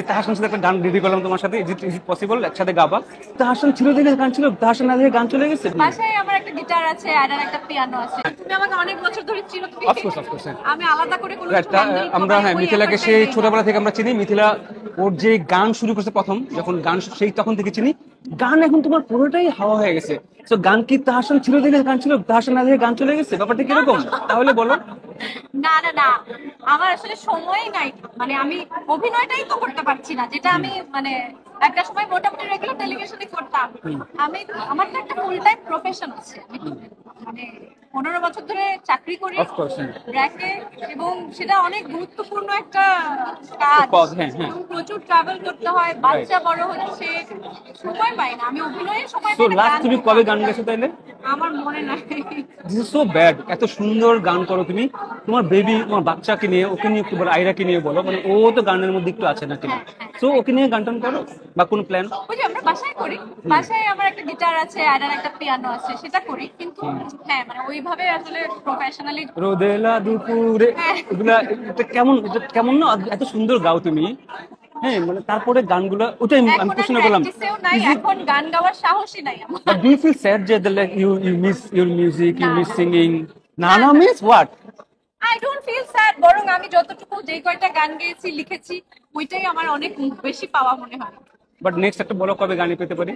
তাহসানের সাথে একটা গান রেডি করলাম তোমার সাথে, ইজ ইট পসিবল একসাথে গাবা? তাহসান ছিল দেখে গান ছিল, তাহসান না দেখে গান চলে গেছে। বাসায় আমার একটা গিটার আছে আর একটা পিয়ানো আছে। তুমি আমাকে অনেক বছর ধরে চিনো, তুমি অফকোর্স অফকোর্স। আমি আলাদা করে কোনো কিছু হ্যান্ডেল আমরা হ্যাঁ মিথিলাকে সেই ছোটবেলা থেকে আমরা চিনি। মিথিলা ওর যে গান শুরু করছে প্রথম যখন গান সেই তখন থেকে চিনি। গান এখন তোমার পুরোটাই হাওয়া হয়ে গেছে। তো গান কি তাহসান ছিল দেখে গান ছিল, তাহসান না দেখে গান চলে গেছে, ব্যাপারটা কিরকম তাহলে বলো? না না না, আমার আসলে সময়ই নাই। মানে আমি অভিনয়টাই তো করতে পারছি না, যেটা আমি মানে একটা সময় মোটামুটি রেগুলার টেলিভিশনে করতাম। আমি আমার তো একটা ফুল টাইম প্রফেশন আছে। আমি মানে 15 বছর ধরে চাকরি করি অফকোর্স হ্যাঁ। ব্র্যাকে, এবং সেটা অনেক গুরুত্বপূর্ণ একটা কাজ। পদ, হ্যাঁ হ্যাঁ। এবং প্রচুর ট্রাভেল করতে হয়, বাচ্চা বড় হচ্ছে, সময় পাই না। আমি অভিনয়ের সময় সো পাই না। লাস্ট তুমি কবে গান গেছো তাইলে? আমার মনে নাই। This is so bad. এত সুন্দর গান করো তুমি, তোমার বেবি তোমার বাচ্চাকে নিয়ে, ওকে নিয়ে একটু বলো, আইরাকে নিয়ে বলো, মানে ও তো গানের মধ্যে একটু আছে নাকি? সো ওকে নিয়ে গান টান করো বা কোনো প্ল্যান? ওই যে আমরা বাসায় করি, বাসায় আমার একটা গিটার আছে আর একটা পিয়ানো আছে, সেটা করি। কিন্তু হ্যাঁ মানে ওইভাবে আসলে প্রফেশনালি। রোদেলা দুপুরে এগুলা, এটা কেমন, এটা কেমন না এত সুন্দর গাও তুমি। হ্যাঁ মানে তারপরে গানগুলো ওটাই আমি এখন আর প্রশ্ন করলাম। প্র্যাকটিসেও নাই, এখন গান গাওয়ার সাহসই নাই আমার। But do you feel sad যে like you miss your music, you না, miss না। singing? না না, না না। miss what? I don't feel sad, বরং আমি যতটুকু যেই কয়টা গান গেয়েছি লিখেছি ওইটাই আমার অনেক বেশি পাওয়া মনে হয়। বাট নেক্সট একটা বলো কবে গানে পেতে পারি?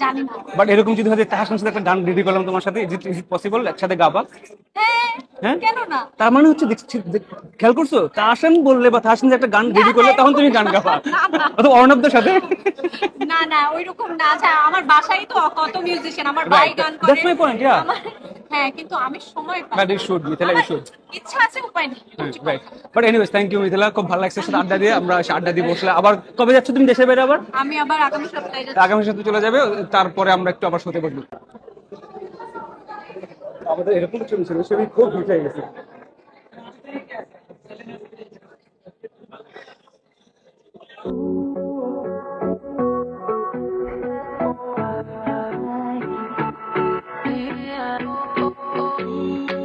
জানি না। বাট এরকম যদি হয় তাহসানের সাথে একটা গান রেডি করলাম তোমার সাথে, ইজ ইট পসিবল একসাথে গাবা? হ্যাঁ, হ্যাঁ কেন না? তার মানে হচ্ছে খেয়াল করছো, তাহসান বললে বা তাহসান যে একটা গান রেডি করলে তখন তুমি গান গাবা, না, না। অথবা অর্ণবদের সাথে। না না, ওইরকম না। আচ্ছা, আমার বাসায় তো কত মিউজিশিয়ান, আমার ভাই Right. গান করে। That's my point, yeah. হ্যাঁ, কিন্তু আমি সময় পাই But না। you should, Mithila, you আমার should. ইচ্ছা আছে, উপায় নেই। Right. But anyways thank you Mithila, খুব ভালো লাগছে সাথে আড্ডা দিয়ে। আমরা এসে আড্ডা দিয়ে বসলে আবার কবে যাচ্ছ তুমি দেশের বাইরে আবার? আমি আবার আগামী সপ্তাহে যাচ্ছি। আগামী সপ্তাহে চলে যাবে, তারপরে আমরা একটু আবার শোতে বসবো। আমাদের এরকম চলছিল, সবই খুব হিট হয়ে গেছে। Yeah.